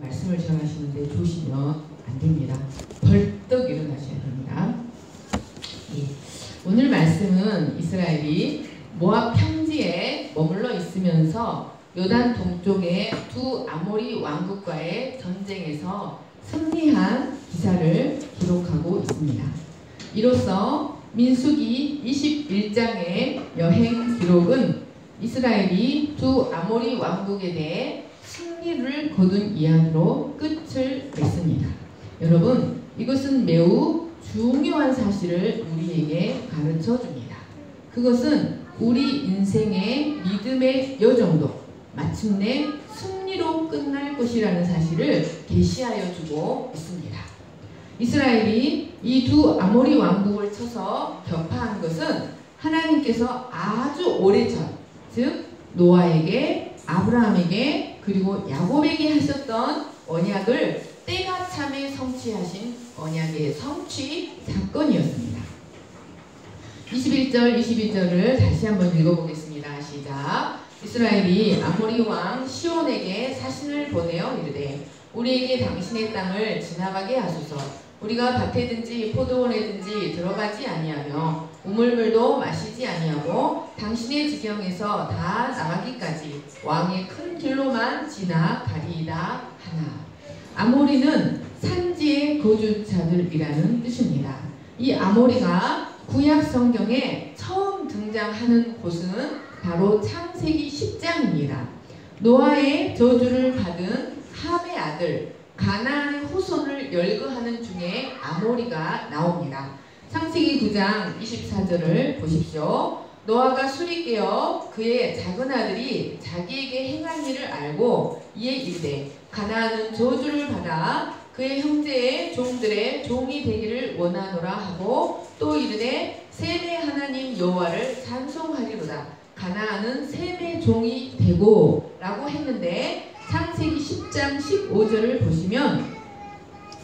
말씀을 전하시는데 조시면 안 됩니다. 벌떡 일어나셔야 됩니다. 예. 오늘 말씀은 이스라엘이 모압 평지에 머물러 있으면서 요단 동쪽의 두 아모리 왕국과의 전쟁에서 승리한 기사를 기록하고 있습니다. 이로써 민수기 21장의 여행 기록은 이스라엘이 두 아모리 왕국에 대해 승리를 거둔 이야기로 끝을 맺습니다. 여러분, 이것은 매우 중요한 사실을 우리에게 가르쳐 줍니다. 그것은 우리 인생의 믿음의 여정도 마침내 승리로 끝날 것이라는 사실을 계시하여 주고 있습니다. 이스라엘이 이 두 아모리 왕국을 쳐서 격파한 것은 하나님께서 아주 오래전, 즉 노아에게, 아브라함에게, 그리고 야곱에게 하셨던 언약을 때가 참에 성취하신 언약의 성취 사건이었습니다. 21절, 22절을 다시 한번 읽어보겠습니다. 시작. 이스라엘이 아모리 왕 시온에게 사신을 보내어 이르되 우리에게 당신의 땅을 지나가게 하소서. 우리가 밭에든지 포도원에든지 들어가지 아니하며 우물물도 마시지 아니하고 당신의 지경에서 다 나가기까지 왕의 큰 길로만 지나가리이다 하나. 아모리는 산지의 거주자들이라는 뜻입니다. 이 아모리가 구약 성경에 처음 등장하는 곳은 바로 창세기 10장입니다. 노아의 저주를 받은 함의 아들 가나안의 후손을 열거하는 중에 아모리가 나옵니다. 창세기 9장 24절을 보십시오. 노아가 술이 깨어 그의 작은 아들이 자기에게 행한 일을 알고 이에 이르되 가나안은 저주를 받아 그의 형제의 종들의 종이 되기를 원하노라 하고 또 이르되 셈의 하나님 여호와를 찬송하리로다. 가나안은 셈의 종이 되고 라고 했는데 창세기 10장 15절을 보시면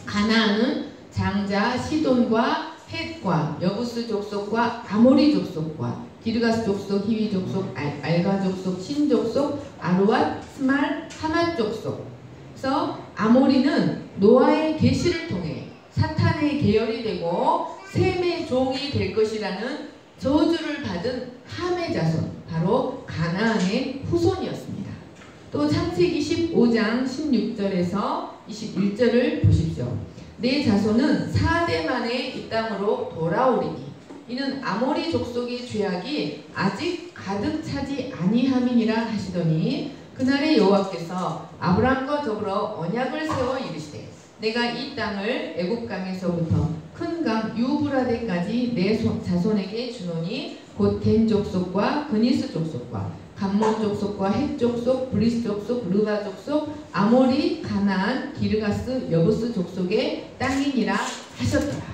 가나안은 장자 시돈과 헷과 여부스 족속과 아모리 족속과 기르가스 족속, 히위 족속, 알가 족속, 신 족속, 아루앗, 스말, 하만 족속. 그래서 아모리는 노아의 계시를 통해 사탄의 계열이 되고 셈의 종이 될 것이라는 저주를 받은 함의 자손, 바로 가나안의 후손이었습니다. 또 창세기 15장 16절에서 21절을 보십시오. 내 자손은 4대 만에 이 땅으로 돌아오리니 이는 아모리 족속의 죄악이 아직 가득 차지 아니함이니라 하시더니 그날에 여호와께서 아브람과 더불어 언약을 세워 이르시되 내가 이 땅을 애굽강에서부터 큰 강 유브라데까지 내 자손에게 주노니 곧 겐 족속과 그니스 족속과 감몬 족속과 헷 족속, 브리스 족속, 르바 족속, 아모리, 가나안, 기르가스, 여부스 족속의 땅이니라 하셨더라.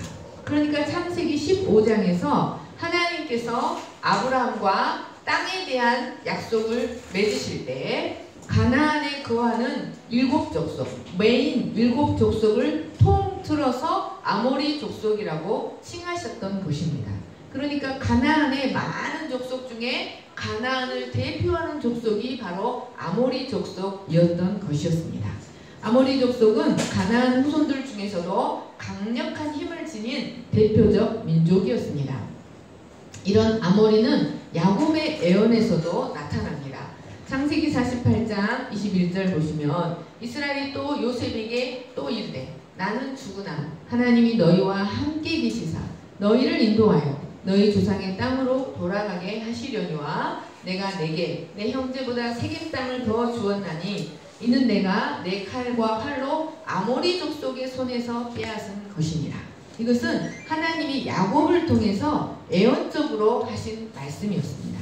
그러니까 창세기 15장에서 하나님께서 아브라함과 땅에 대한 약속을 맺으실 때 가나안에 거하는 7족속, 메인 7족속을 통틀어서 아모리 족속이라고 칭하셨던 곳입니다. 그러니까 가나안의 많은 족속 중에 가나안을 대표하는 족속이 바로 아모리 족속이었던 것이었습니다. 아모리 족속은 가나안 후손들 중에서도 강력한 힘을 지닌 대표적 민족이었습니다. 이런 아모리는 야곱의 애언에서도 나타납니다. 창세기 48장 21절 보시면 이스라엘이 또 요셉에게 또 이르되 나는 죽으나 하나님이 너희와 함께 계시사 너희를 인도하여 너희 조상의 땅으로 돌아가게 하시려니와 내가 내게 내 형제보다 세겜 땅을 더 주었나니 이는 내가 내 칼과 활로 아모리 족속의 손에서 빼앗은 것이니라. 이것은 하나님이 야곱을 통해서 애언적으로 하신 말씀이었습니다.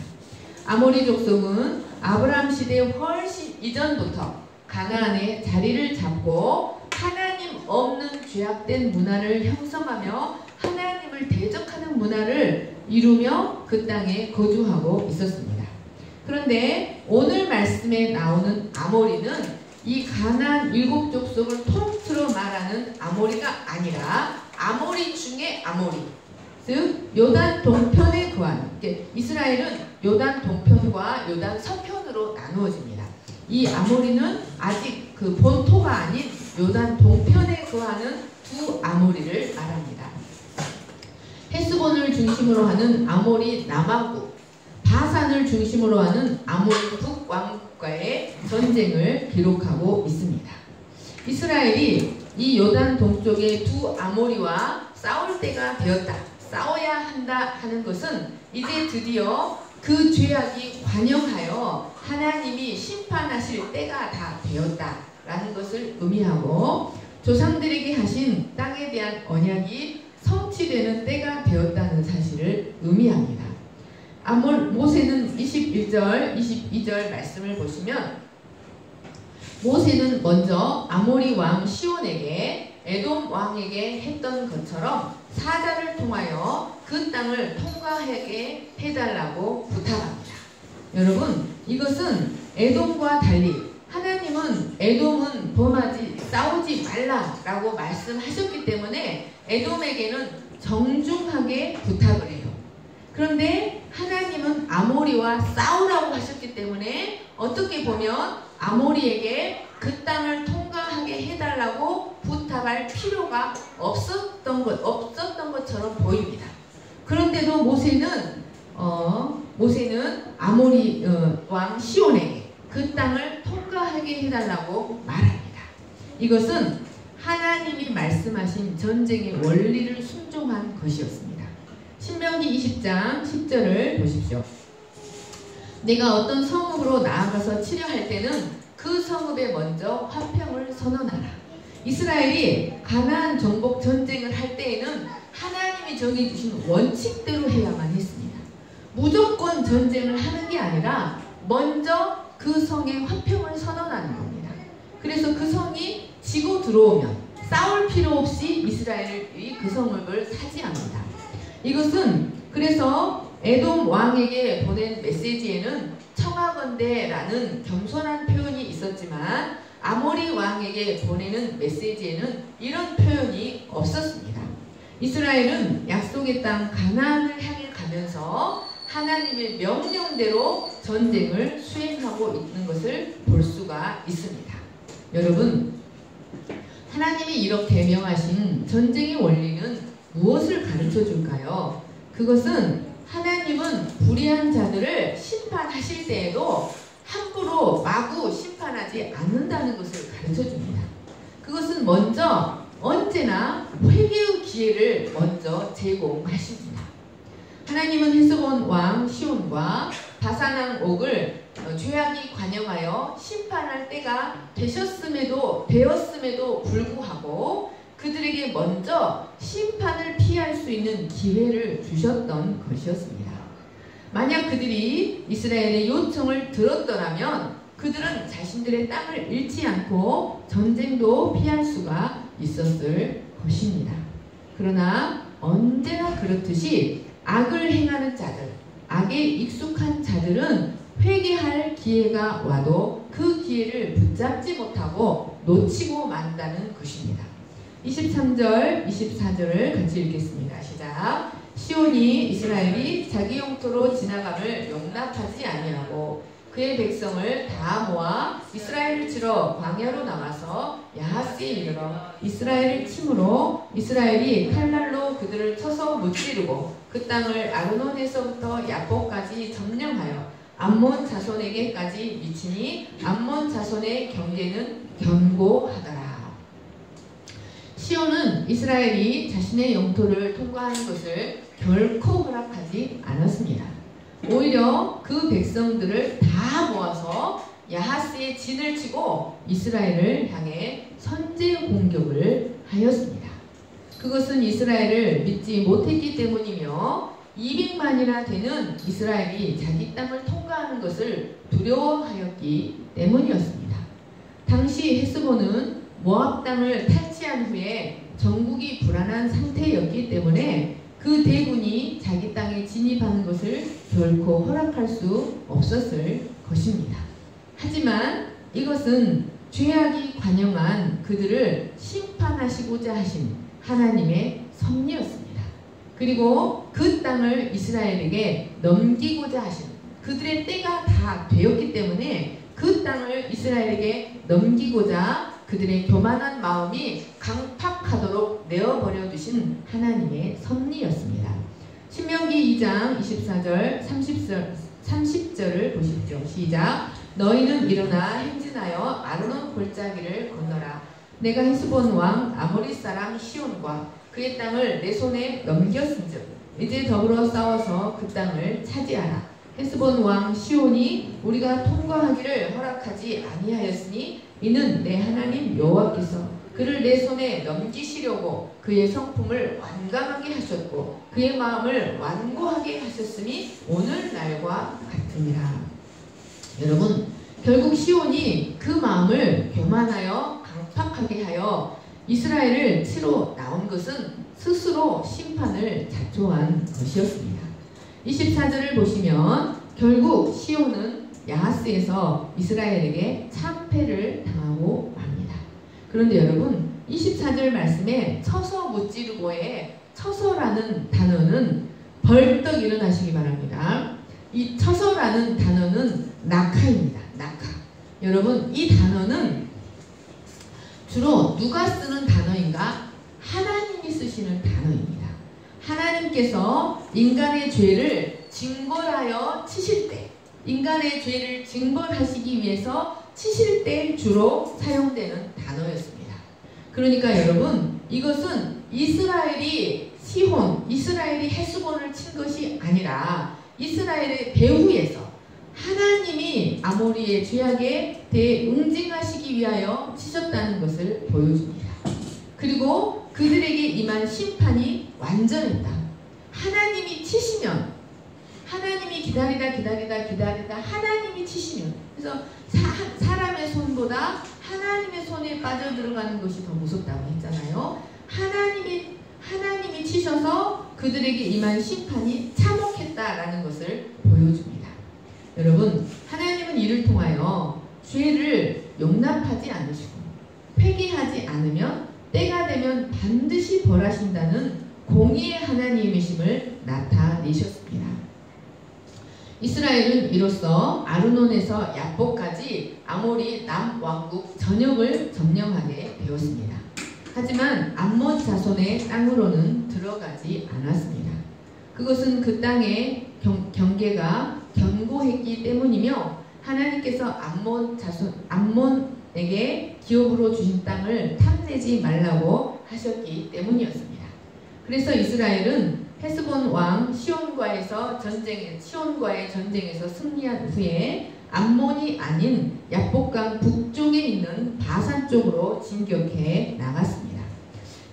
아모리 족속은 아브라함 시대 훨씬 이전부터 가나안에 자리를 잡고 하나님 없는 죄악된 문화를 형성하며 하나님을 대적하는 문화를 이루며 그 땅에 거주하고 있었습니다. 그런데 오늘 말씀에 나오는 아모리는 이 가나안 7족속을 통틀어 말하는 아모리가 아니라 아모리 중에 아모리, 즉 요단 동편에 거하는, 이스라엘은 요단 동편과 요단 서편으로 나누어집니다. 이 아모리는 아직 그 본토가 아닌 요단 동편에 거하는 두 아모리를 말합니다. 헤스본을 중심으로 하는 아모리 남왕국, 바산을 중심으로 하는 아모리 북왕국과의 전쟁을 기록하고 있습니다. 이스라엘이 이 요단 동쪽의 두 아모리와 싸울 때가 되었다, 싸워야 한다 하는 것은 이제 드디어 그 죄악이 관영하여 하나님이 심판하실 때가 다 되었다라는 것을 의미하고 조상들에게 하신 땅에 대한 언약이 성취되는 때가 되었다는 사실을 의미합니다. 모세는 21절, 22절 말씀을 보시면 모세는 먼저 아모리 왕 시온에게 에돔 왕에게 했던 것처럼 사자를 통하여 그 땅을 통과하게 해달라고 부탁합니다. 여러분, 이것은 에돔과 달리 하나님은 에돔은 싸우지 말라라고 말씀하셨기 때문에 에돔에게는 정중하게 부탁을 해요. 그런데 하나님은 아모리와 싸우라고 하셨기 때문에 어떻게 보면 아모리에게 그 땅을 통과하게 해달라고 부탁할 필요가 없었던 것처럼 보입니다. 그런데도 모세는 아모리 왕 시온에게 그 땅을 통과하게 해달라고 말합니다. 이것은 하나님이 말씀하신 전쟁의 원리를 순종한 것이었습니다. 신명기 20장 10절을 보십시오. 내가 어떤 성읍으로 나아가서 치려할 때는 그 성읍에 먼저 화평을 선언하라. 이스라엘이 가나안 정복 전쟁을 할 때에는 하나님이 정해주신 원칙대로 해야만 했습니다. 무조건 전쟁을 하는 게 아니라 먼저 그 성에 화평을 선언하는 겁니다. 그래서 그 성이 지고 들어오면 싸울 필요 없이 이스라엘이 그 성읍을 차지합니다. 이것은 그래서 에돔 왕에게 보낸 메시지에는 청하건대라는 겸손한 표현이 있었지만 아모리 왕에게 보내는 메시지에는 이런 표현이 없었습니다. 이스라엘은 약속의 땅 가나안을 향해 가면서 하나님의 명령대로 전쟁을 수행하고 있는 것을 볼 수가 있습니다. 여러분, 하나님이 이렇게 명하신 전쟁의 원리는 무엇을 가르쳐 줄까요? 그것은 하나님은 불의한 자들을 심판하실 때에도 함부로 마구 심판하지 않는다는 것을 가르쳐 줍니다. 그것은 먼저 언제나 회개의 기회를 먼저 제공하십니다. 하나님은 헤스본 왕 시온과 바산 왕 옥을 죄악이 관영하여 심판할 때가 되었음에도 불구하고 그들에게 먼저 심판을 피할 수 있는 기회를 주셨던 것이었습니다. 만약 그들이 이스라엘의 요청을 들었더라면 그들은 자신들의 땅을 잃지 않고 전쟁도 피할 수가 있었을 것입니다. 그러나 언제나 그렇듯이 악을 행하는 자들, 악에 익숙한 자들은 회개할 기회가 와도 그 기회를 붙잡지 못하고 놓치고 만다는 것입니다. 23절, 24절을 같이 읽겠습니다. 시작. 시온이 이스라엘이 자기 영토로 지나감을 용납하지 아니하고 그의 백성을 다 모아 이스라엘을 치러 광야로 나가서 야하스에 이르러 이스라엘을 침으로 이스라엘이 칼날로 그들을 쳐서 무찌르고 그 땅을 아르논에서부터 야복까지 점령하여 암몬 자손에게까지 미치니 암몬 자손의 경계는 견고하더라. 시온은 이스라엘이 자신의 영토를 통과하는 것을 결코 허락하지 않았습니다. 오히려 그 백성들을 다 모아서 야하스에 진을 치고 이스라엘을 향해 선제 공격을 하였습니다. 그것은 이스라엘을 믿지 못했기 때문이며 200만이나 되는 이스라엘이 자기 땅을 통과하는 것을 두려워하였기 때문이었습니다. 당시 헤스본은 모압 땅을 탈취한 후에 전국이 불안한 상태였기 때문에 그 대군이 자기 땅에 진입하는 것을 결코 허락할 수 없었을 것입니다. 하지만 이것은 죄악이 관영한 그들을 심판하시고자 하신 하나님의 섭리였습니다. 그리고 그 땅을 이스라엘에게 넘기고자 하신 그들의 때가 다 되었기 때문에 그 땅을 이스라엘에게 넘기고자 그들의 교만한 마음이 강팍하도록 내어버려 두신 하나님의 섭리였습니다. 신명기 2장 24절 30절을 보십시오. 시작. 너희는 일어나 행진하여 아르논 골짜기를 건너라. 내가 헤스본 왕 아모리 사람 시온과 그의 땅을 내 손에 넘겼은즉 이제 더불어 싸워서 그 땅을 차지하라. 헤스본 왕 시온이 우리가 통과하기를 허락하지 아니하였으니 이는 내 하나님 여호와께서 그를 내 손에 넘기시려고 그의 성품을 완강하게 하셨고 그의 마음을 완고하게 하셨음이 오늘날과 같으니라. 여러분, 결국 시온이 그 마음을 교만하여 강팍하게 하여 이스라엘을 치러 나온 것은 스스로 심판을 자초한 것이었습니다. 24절을 보시면 결국 시온은 야하스에서 이스라엘에게 참패를 당하고 맙니다. 그런데 여러분, 24절 말씀에 쳐서 무찌르고의 쳐서라는 단어는 벌떡 일어나시기 바랍니다. 이 쳐서라는 단어는 낙하입니다. 낙하. 여러분, 이 단어는 주로 누가 쓰는 단어인가? 하나님이 쓰시는 단어입니다. 하나님께서 인간의 죄를 징벌하여 치실 때, 인간의 죄를 징벌하시기 위해서 치실 때 주로 사용되는 단어였습니다. 그러니까 여러분, 이것은 이스라엘이 시혼, 이스라엘이 헤스본을 친 것이 아니라 이스라엘의 배후에서 하나님이 아모리의 죄악에 대해 응징하시기 위하여 치셨다는 것을 보여줍니다. 그리고 그들에게 임한 심판이 완전했다. 하나님이 치시면, 하나님이 기다리다 하나님이 치시면, 그래서 사람의 손보다 하나님의 손에 빠져들어가는 것이 더 무섭다고 했잖아요. 하나님이 치셔서 그들에게 임한 심판이 참혹했다라는 것을 보여줍니다. 여러분, 하나님은 이를 통하여 죄를 용납하지 않으시고 회개하지 않으면 때가 되면 반드시 벌하신다는 공의의 하나님이심을 나타내셨습니다. 이스라엘은 이로써 아르논에서 야복까지 아모리 남왕국 전역을 점령하게 되었습니다. 하지만 암몬 자손의 땅으로는 들어가지 않았습니다. 그것은 그 땅의 경계가 견고했기 때문이며 하나님께서 암몬에게 기업으로 주신 땅을 탐내지 말라고 하셨기 때문이었습니다. 그래서 이스라엘은 헤스본 왕 시온과의 전쟁에서 승리한 후에 암몬이 아닌 야복강 북쪽에 있는 바산 쪽으로 진격해 나갔습니다.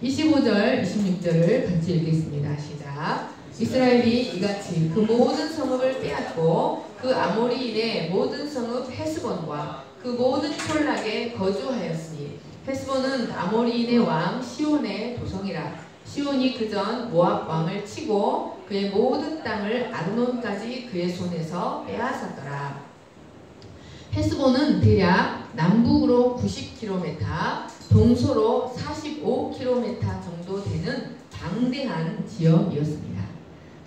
25절, 26절을 같이 읽겠습니다. 시작. 이스라엘이 이같이 그 모든 성읍을 빼앗고 그 아모리인의 모든 성읍 헤스본과 그 모든 촌락에 거주하였으니 헤스본은 아모리인의 왕 시온의 도성이라. 시온이 그전 모압 왕을 치고 그의 모든 땅을 아르논까지 그의 손에서 빼앗았더라. 헤스본은 대략 남북으로 90km, 동서로 45km 정도 되는 방대한 지역이었습니다.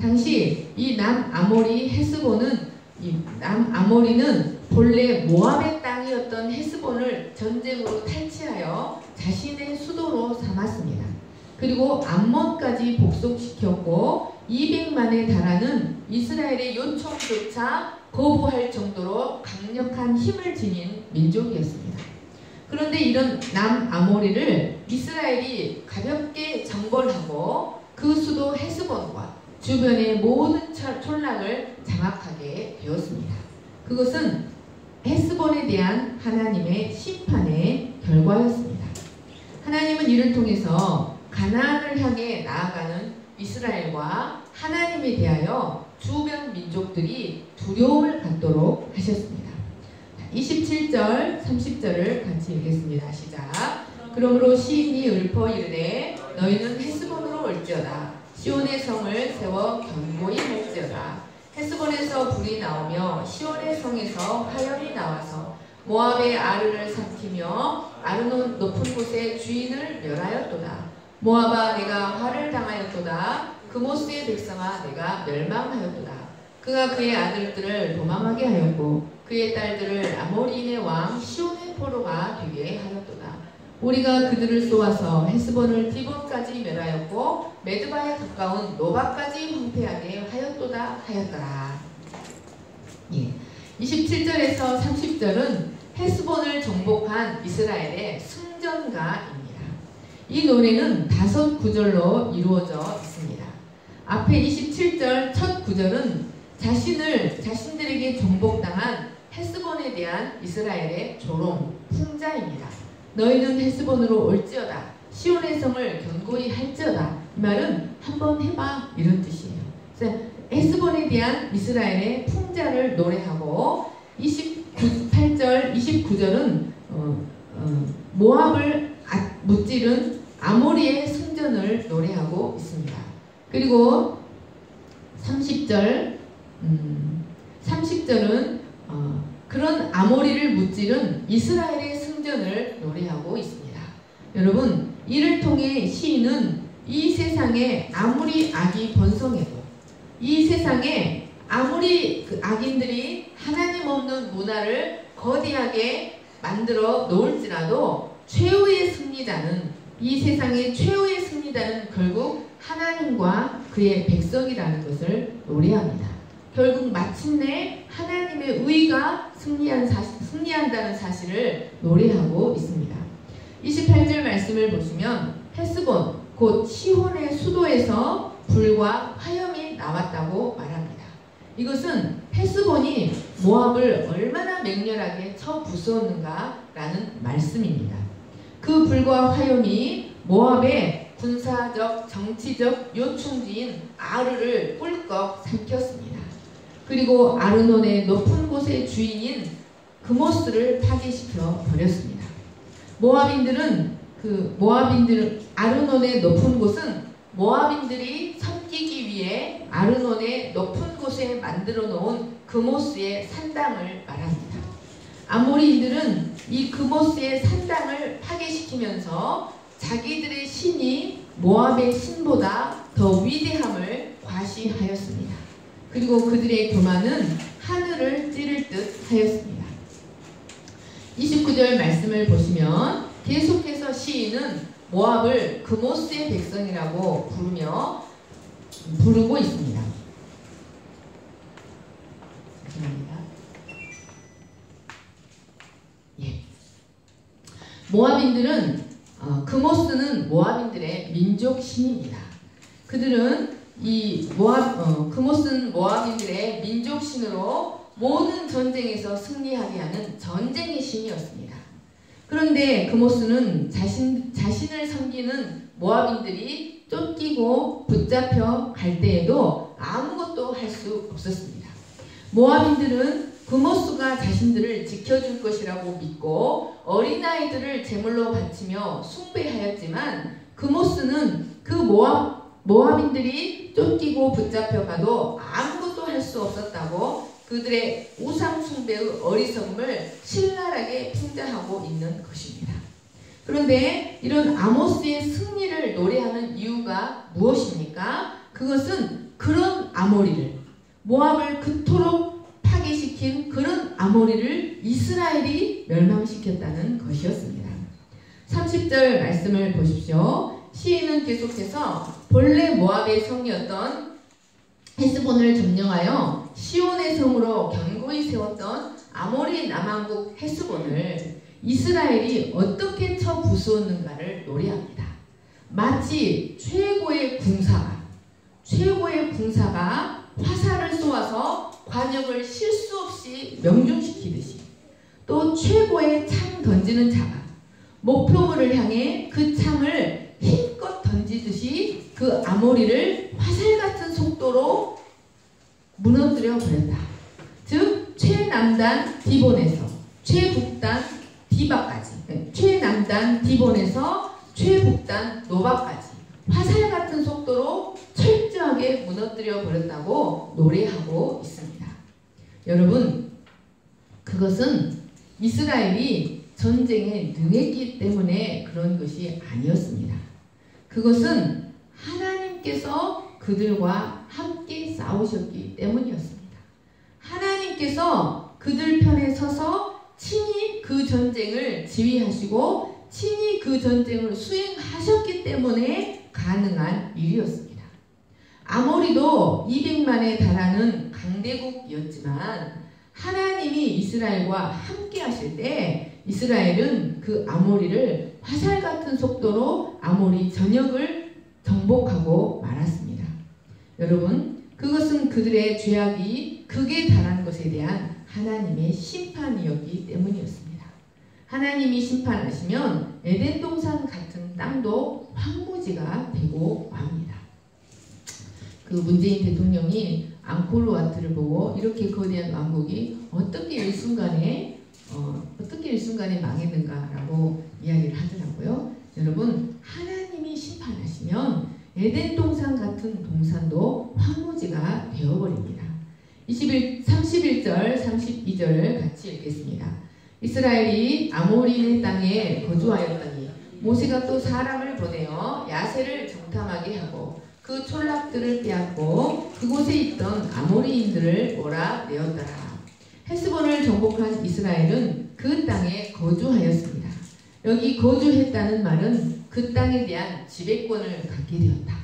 당시 이 남아모리 헤스본은 남아모리는 본래 모압의 땅이었던 헤스본을 전쟁으로 탈취하여 자신의 수도로 삼았습니다. 그리고 암몬까지 복속시켰고 200만에 달하는 이스라엘의 요청조차 거부할 정도로 강력한 힘을 지닌 민족이었습니다. 그런데 이런 남아모리를 이스라엘이 가볍게 정벌하고 그 수도 헤스본과 주변의 모든 촌락을 장악하게 되었습니다. 그것은 헤스본에 대한 하나님의 심판의 결과였습니다. 하나님은 이를 통해서 가나안을 향해 나아가는 이스라엘과 하나님에 대하여 주변 민족들이 두려움을 갖도록 하셨습니다. 27절, 30절을 같이 읽겠습니다. 시작. 그러므로 시인이 읊어 이르되 너희는 헤스본으로 올지어다. 시온의 성을 세워 견고히 할지어다. 헤스본에서 불이 나오며 시온의 성에서 화염이 나와서 모압의 아르를 삼키며 아르논 높은 곳의 주인을 멸하였도다. 모압아 내가 화를 당하였도다. 그모스의 백성아 내가 멸망하였도다. 그가 그의 아들들을 도망하게 하였고 그의 딸들을 아모리인의 왕 시온의 포로가 되게 하였도다. 우리가 그들을 쏘아서 헤스본을 디본까지 멸하였고 메드바에 가까운 노바까지 황폐하게 하였도다 하였더라. 예. 27절에서 30절은 헤스본을 정복한 이스라엘의 승전가입니다. 이 노래는 5구절로 이루어져 있습니다. 앞에 27절 첫 구절은 자신들에게 정복당한 헤스본에 대한 이스라엘의 조롱, 풍자입니다. 너희는 헤스본으로 올지어다. 시온의 성을 견고히 할지어다. 이 말은 한번 해봐 이런 뜻이에요. 그래서 헤스본에 대한 이스라엘의 풍자를 노래하고 28절, 29절은 모압을 무찌른 아모리의 승전을 노래하고 있습니다. 그리고 30절은 그런 아모리를 무찌른 이스라엘의 승전을 노래하고 있습니다. 여러분, 이를 통해 시인은 이 세상에 아무리 악이 번성해도 이 세상에 아무리 그 악인들이 하나님 없는 문화를 거대하게 만들어 놓을지라도 최후의 승리자는 이 세상의 최후의 승리자는 결국 하나님과 그의 백성이라는 것을 노래합니다. 결국 마침내 하나님의 의가 승리한다는 사실을 노래하고 있습니다. 28절 말씀을 보시면 헤스본 곧 시혼의 수도에서 불과 화염이 나왔다고 말합니다. 이것은 헤스본이 모압을 얼마나 맹렬하게 쳐 부수었는가라는 말씀입니다. 그 불과 화염이 모압의 군사적, 정치적 요충지인 아르를 꿀꺽 삼켰습니다. 그리고 아르논의 높은 곳의 주인인 그모스를 파괴시켜 버렸습니다. 아르논의 높은 곳은 모압인들이 섬기기 위해 아르논의 높은 곳에 만들어 놓은 그모스의 산당을 말합니다. 아모리인들은 이 그모스의 산당을 파괴시키면서 자기들의 신이 모압의 신보다 더 위대함을 과시하였습니다. 그리고 그들의 교만은 하늘을 찌를 듯 하였습니다. 29절 말씀을 보시면 계속해서 시인은 모압을 그모스의 백성이라고 부르고 있습니다. 감사합니다. 예. 모압인들은 그모스는 모압인들의 민족 신입니다. 그들은 그모스는 모압인들의 민족 신으로 모든 전쟁에서 승리하게 하는 전쟁의 신이었습니다. 그런데 그모스는 자신을 섬기는 모압인들이 쫓기고 붙잡혀 갈 때에도 아무것도 할 수 없었습니다. 모압인들은 그모스가 자신들을 지켜줄 것이라고 믿고 어린아이들을 제물로 바치며 숭배하였지만 그모스는 그 모압인들이 쫓기고 붙잡혀가도 아무것도 할 수 없었다고 그들의 우상 숭배의 어리석음을 신랄하게 풍자하고 있는 것입니다. 그런데 이런 아모스의 승리를 노래하는 이유가 무엇입니까? 그것은 그런 아모리를, 모압을 그토록 파괴시킨 그런 아모리를 이스라엘이 멸망시켰다는 것이었습니다. 30절 말씀을 보십시오. 시인은 계속해서 본래 모압의 성이었던 헤스본을 점령하여 시온의 성으로 견고히 세웠던 아모리 남왕국 헤스본을 이스라엘이 어떻게 쳐 부수었는가를 노래합니다. 마치 최고의 궁사가 화살을 쏘아서 관역을 실수 없이 명중시키듯이 또 최고의 창 던지는 자가 목표물을 향해 그 창을 힘껏 던지듯이 그 아모리를 화살 같은 속도로 무너뜨려 버렸다. 즉 최남단 디본에서 최북단 디바까지, 최남단 디본에서 최북단 노바까지 화살 같은 속도로 철저하게 무너뜨려 버렸다고 노래하고 있습니다. 여러분, 그것은 이스라엘이 전쟁에 능했기 때문에 그런 것이 아니었습니다. 그것은 하나님께서 그들과 함께 싸우셨기 때문이었습니다. 하나님께서 그들 편에 서서 친히 그 전쟁을 지휘하시고 친히 그 전쟁을 수행하셨기 때문에 가능한 일이었습니다. 아모리도 200만에 달하는 강대국이었지만 하나님이 이스라엘과 함께 하실 때 이스라엘은 그 아모리를 화살 같은 속도로 아모리 전역을 정복하고 말았습니다. 여러분, 그것은 그들의 죄악이 극에 달한 것에 대한 하나님의 심판이었기 때문이었습니다. 하나님이 심판하시면 에덴 동산 같은 땅도 황무지가 되고 맙니다. 그 문재인 대통령이 앙코르와트를 보고 이렇게 거대한 왕국이 어떻게 일순간에 망했는가라고 이야기를 하더라고요. 여러분, 하나님이 심판하시면 에덴 동산 같은 동산도 황무지가 되어버립니다. 31절, 32절을 같이 읽겠습니다. 이스라엘이 아모리의 땅에 거주하였더니 모세가 또 사람을 보내어 야세를 정탐하게 하고 그 촌락들을 빼앗고 그곳에 있던 아모리인들을 몰아내었더라. 헤스본을 정복한 이스라엘은 그 땅에 거주하였습니다. 여기 거주했다는 말은 그 땅에 대한 지배권을 갖게 되었다.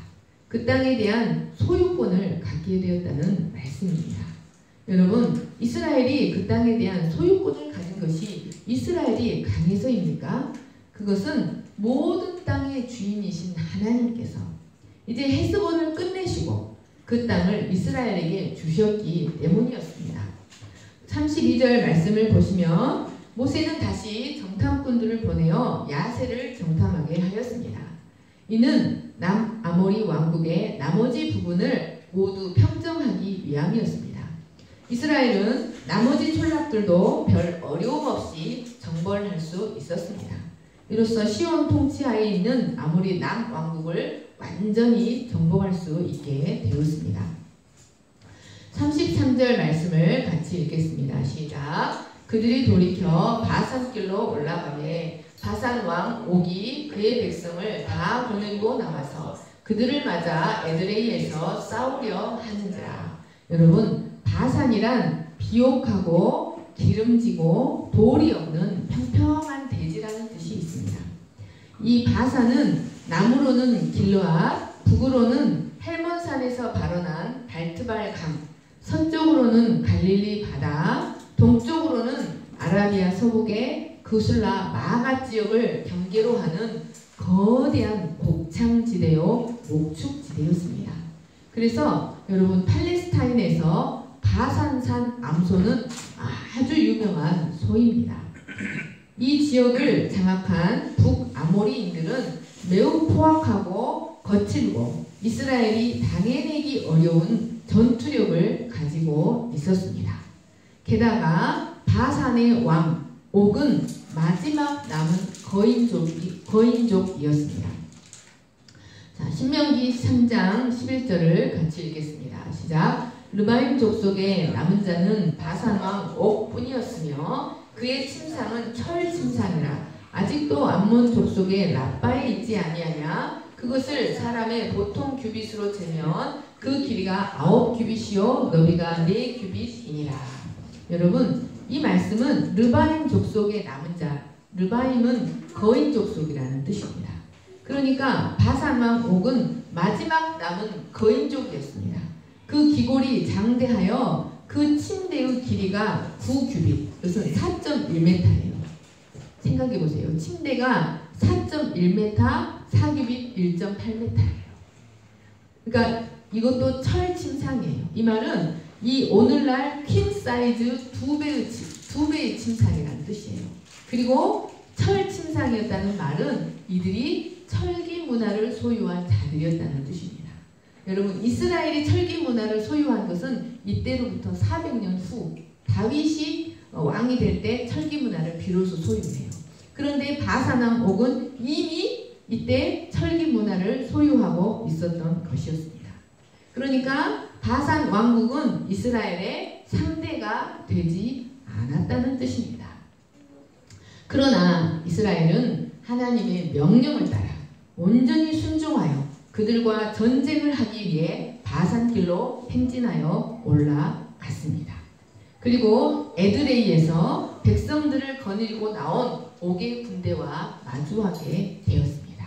그 땅에 대한 소유권을 갖게 되었다는 말씀입니다. 여러분, 이스라엘이 그 땅에 대한 소유권을 가진 것이 이스라엘이 강해서입니까? 그것은 모든 땅의 주인이신 하나님께서 이제 헤스본을 끝내시고 그 땅을 이스라엘에게 주셨기 때문이었습니다. 32절 말씀을 보시면 모세는 다시 정탐꾼들을 보내어 야세를 정탐하게 하였습니다. 이는 남아모리 왕국의 나머지 부분을 모두 평정하기 위함이었습니다. 이스라엘은 나머지 촌락들도 별 어려움 없이 정벌할 수 있었습니다. 이로써 시온 통치하에 있는 아모리 남왕국을 완전히 정복할 수 있게 되었습니다. 33절 말씀을 같이 읽겠습니다. 시작. 그들이 돌이켜 바산길로 올라가매 바산왕 옥이 그의 백성을 다 보내고 나와서 그들을 맞아 에드레이에서 싸우려 하는지라. 여러분, 바산이란 비옥하고 기름지고 돌이 없는 평평한 대지라는 뜻이 있습니다. 이 바산은 남으로는 길르앗, 북으로는 헬몬산에서 발원한 발트발 강, 서쪽으로는 갈릴리 바다, 동쪽으로는 아라비아 서북의 그술라 마가 지역을 경계로 하는 거대한 곡창지대요 목축지대였습니다. 그래서 여러분, 팔레스타인에서 바산산 암소는 아주 유명한 소입니다. 이 지역을 장악한 북아모리인들은 매우 포악하고 거칠고 이스라엘이 당해내기 어려운 전투력을 가지고 있었습니다. 게다가 바산의 왕 옥은 마지막 남은 거인족이었습니다. 자, 신명기 3장 11절을 같이 읽겠습니다. 시작. 르바임 족속의 남은 자는 바산왕 옥뿐이었으며 그의 침상은 철 침상이라. 아직도 암몬 족속의 라빠에 있지 아니하냐. 그것을 사람의 보통 규빗으로 재면 그 길이가 9규빗이요 너비가 4규빗이니라. 여러분, 이 말씀은 르바임 족속의 남은 자, 르바임은 거인 족속이라는 뜻입니다. 그러니까 바산왕 옥은 마지막 남은 거인족이었습니다. 그 기골이 장대하여 그 침대의 길이가 9규빗, 그것은 4.1m예요. 생각해 보세요. 침대가 4.1m, 4규빗 1.8m예요. 그러니까 이것도 철 침상이에요. 이 말은 이 오늘날 퀸 사이즈 2배의 침상이라는 뜻이에요. 그리고 철 침상이었다는 말은 이들이 철기 문화를 소유한 자들이었다는 뜻입니다. 여러분, 이스라엘이 철기 문화를 소유한 것은 이때로부터 400년 후 다윗이 왕이 될 때 철기 문화를 비로소 소유해요. 그런데 바산왕 옥은 이미 이때 철기 문화를 소유하고 있었던 것이었습니다. 그러니까 바산 왕국은 이스라엘의 상대가 되지 않았다는 뜻입니다. 그러나 이스라엘은 하나님의 명령을 따라 온전히 순종하여 그들과 전쟁을 하기 위해 바산길로 행진하여 올라갔습니다. 그리고 에드레이에서 백성들을 거느리고 나온 옥의 군대와 마주하게 되었습니다.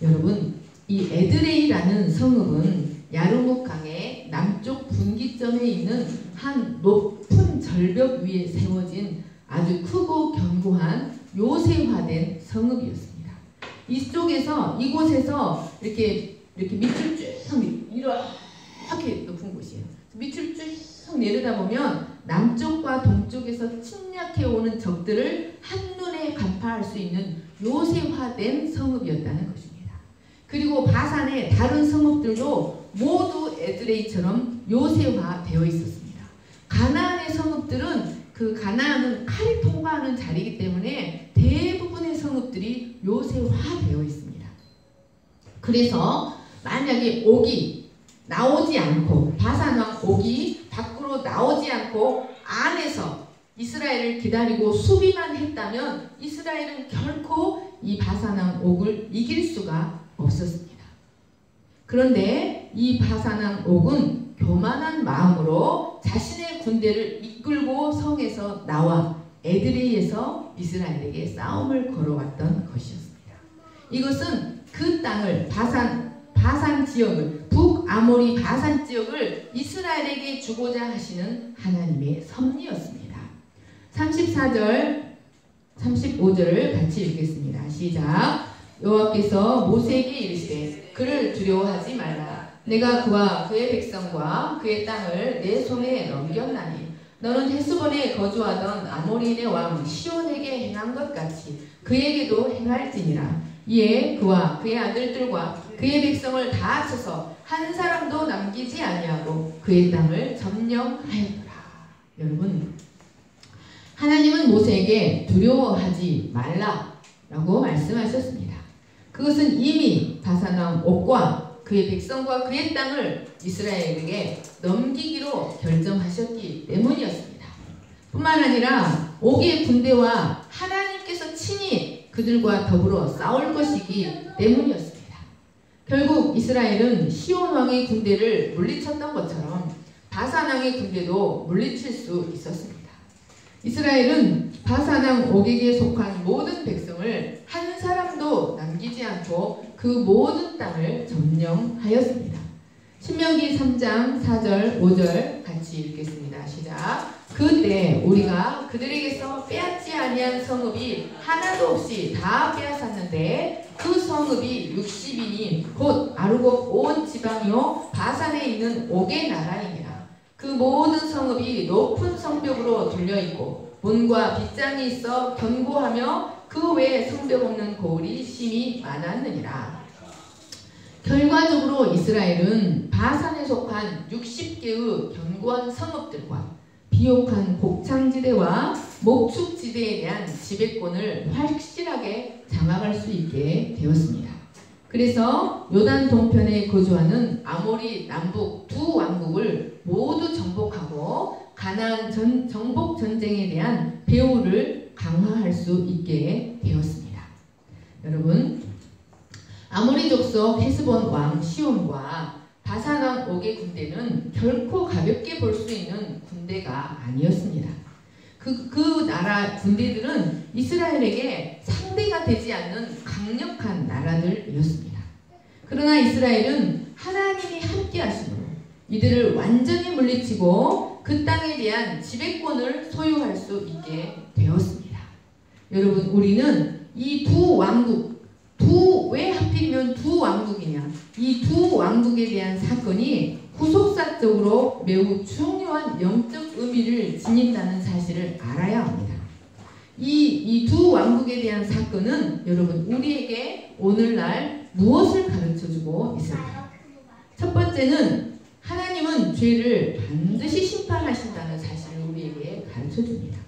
여러분, 이 에드레이라는 성읍은 야르묵강의 남쪽 분기점에 있는 한 높은 절벽 위에 세워진 아주 크고 견고한 요새화된 성읍이었습니다. 이곳에서 이렇게 밑을 쭉 이렇게 높은 곳이에요. 밑을 쭉 내려다보면 남쪽과 동쪽에서 침략해 오는 적들을 한눈에 간파할 수 있는 요새화된 성읍이었다는 것입니다. 그리고 바산의 다른 성읍들도 모두 에드레이처럼 요새화되어 있었습니다. 가나안의 성읍들은 가나안은 칼이 통과하는 자리이기 때문에 대부분의 성읍들이 요새화되어 있습니다. 그래서 만약에 옥이 나오지 않고 바산왕 옥이 밖으로 나오지 않고 안에서 이스라엘을 기다리고 수비만 했다면 이스라엘은 결코 이 바산왕 옥을 이길 수가 없었습니다. 그런데 이 바산왕 옥은 교만한 마음으로 자신의 군대를 이끌고 성에서 나와 에드레이에서 이스라엘에게 싸움을 걸어왔던 것이었습니다. 이것은 그 땅을 바산 지역을 북아모리 바산 지역을 이스라엘에게 주고자 하시는 하나님의 섭리였습니다. 34절 35절을 같이 읽겠습니다. 시작. 여호와께서 모세에게 이르시되 그를 두려워하지 말라. 내가 그와 그의 백성과 그의 땅을 내 손에 넘겼나니 너는 헤스본에 거주하던 아모리인의 왕 시온에게 행한 것 같이 그에게도 행할지니라. 이에 그와 그의 아들들과 그의 백성을 다 쳐서 한 사람도 남기지 아니하고 그의 땅을 점령하였더라. 여러분, 하나님은 모세에게 두려워하지 말라라고 말씀하셨습니다. 그것은 이미 바산왕 옥과 그의 백성과 그의 땅을 이스라엘에게 넘기기로 결정하셨기 때문이었습니다. 뿐만 아니라 옥의 군대와 하나님께서 친히 그들과 더불어 싸울 것이기 때문이었습니다. 결국 이스라엘은 시온 왕의 군대를 물리쳤던 것처럼 바산 왕의 군대도 물리칠 수 있었습니다. 이스라엘은 바산 왕 옥에게 속한 모든 백성을 한 사람도 남기지 않고 그 모든 땅을 점령하였습니다. 신명기 3장 4절 5절 같이 읽겠습니다. 시작. 그때 우리가 그들에게서 빼앗지 아니한 성읍이 하나도 없이 다 빼앗았는데 그 성읍이 60인이 곧 아르곡 온 지방이요 바산에 있는 옥의 나라이니라. 그 모든 성읍이 높은 성벽으로 둘려있고 문과 빗장이 있어 견고하며 그 외에 성벽 없는 고을이 심히 많았느니라. 결과적으로 이스라엘은 바산에 속한 60개의 견고한 성읍들과 비옥한 곡창지대와 목축지대에 대한 지배권을 확실하게 장악할 수 있게 되었습니다. 그래서 요단 동편에 거주하는 아모리 남북 두 왕국을 모두 정복하고 가나안 정복 전쟁에 대한 배후를 강화할 수 있게 되었습니다. 여러분, 아모리 족속 헤스본 왕 시온과 바산 왕 옥의 군대는 결코 가볍게 볼 수 있는 군대가 아니었습니다. 그 나라 군대들은 이스라엘에게 상대가 되지 않는 강력한 나라들이었습니다. 그러나 이스라엘은 하나님이 함께 하심으로 이들을 완전히 물리치고 그 땅에 대한 지배권을 소유할 수 있게 되었습니다. 여러분, 우리는 이 두 왕국, 왜 하필이면 두 왕국이냐? 이 두 왕국에 대한 사건이 후속사적으로 매우 중요한 영적 의미를 지닌다는 사실을 알아야 합니다. 이 두 왕국에 대한 사건은 여러분 우리에게 오늘날 무엇을 가르쳐주고 있을까요? 첫 번째는 하나님은 죄를 반드시 심판하신다는 사실을 우리에게 가르쳐줍니다.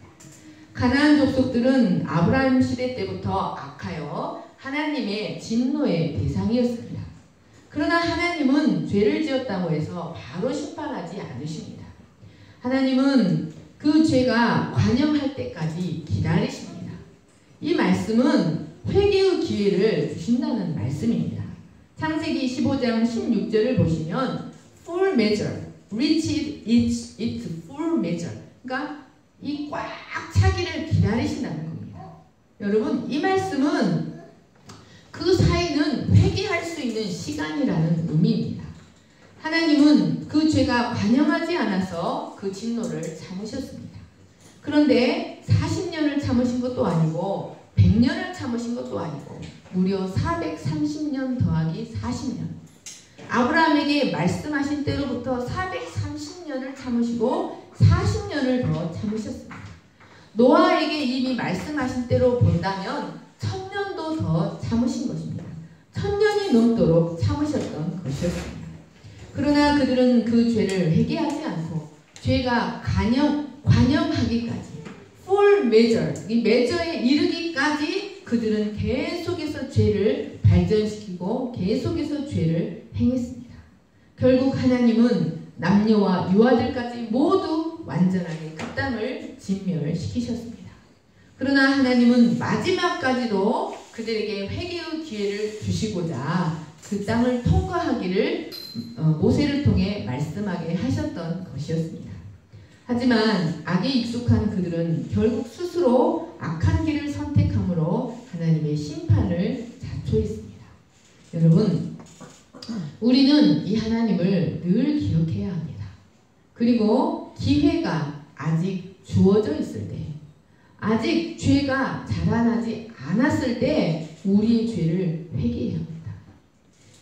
가나안 족속들은 아브라함 시대 때부터 악하여 하나님의 진노의 대상이었습니다. 그러나 하나님은 죄를 지었다고 해서 바로 심판하지 않으십니다. 하나님은 그 죄가 관영할 때까지 기다리십니다. 이 말씀은 회개의 기회를 주신다는 말씀입니다. 창세기 15장 16절을 보시면 full measure, reached its full measure. 그러니까 이 꽉 차기를 기다리신다는 겁니다. 여러분, 이 말씀은 그 사이는 회개할 수 있는 시간이라는 의미입니다. 하나님은 그 죄가 관영하지 않아서 그 진노를 참으셨습니다. 그런데 40년을 참으신 것도 아니고 100년을 참으신 것도 아니고 무려 430년 더하기 40년, 아브라함에게 말씀하신 때로부터 430년을 참으시고 40년을 더 참으셨습니다. 노아에게 이미 말씀하신 때로 본다면 1000년도 더 참으신 것입니다. 1000년이 넘도록 참으셨던 것이었습니다. 그러나 그들은 그 죄를 회개하지 않고 죄가 관영하기까지 full measure, 이 measure에 이르기까지 그들은 계속해서 죄를 발전시키고 계속해서 죄를 행했습니다. 결국 하나님은 남녀와 유아들까지 모두 완전하게 그 땅을 진멸시키셨습니다. 그러나 하나님은 마지막까지도 그들에게 회개의 기회를 주시고자 그 땅을 통과하기를 모세를 통해 말씀하게 하셨던 것이었습니다. 하지만 악에 익숙한 그들은 결국 스스로 악한 길을 선택함으로 하나님의 심판을 자초했습니다. 여러분, 우리는 이 하나님을 늘 기억해야 합니다. 그리고 기회가 아직 주어져 있을 때, 아직 죄가 자라나지 않았을 때 우리의 죄를 회개해야 합니다.